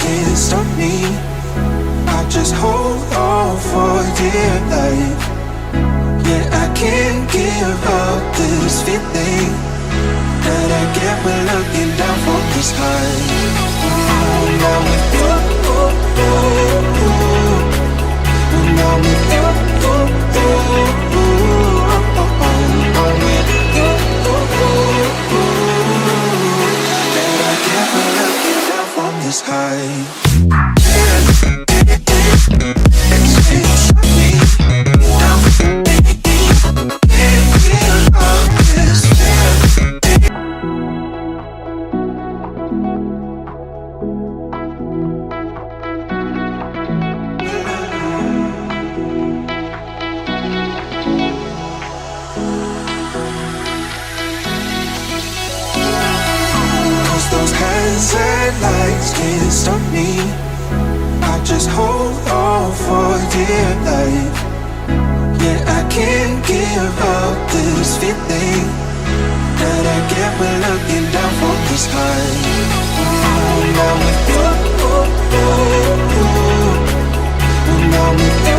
can't stop me. I just hold on for dear life. Yeah, I can't give up this feeling that I get when looking down from this high. Now with you, now with you, that I get when looking down from this high. Can't stop me. I just hold on for dear life. Yeah, I can't give up this feeling that I get when looking down from this high. Now with you, now with you.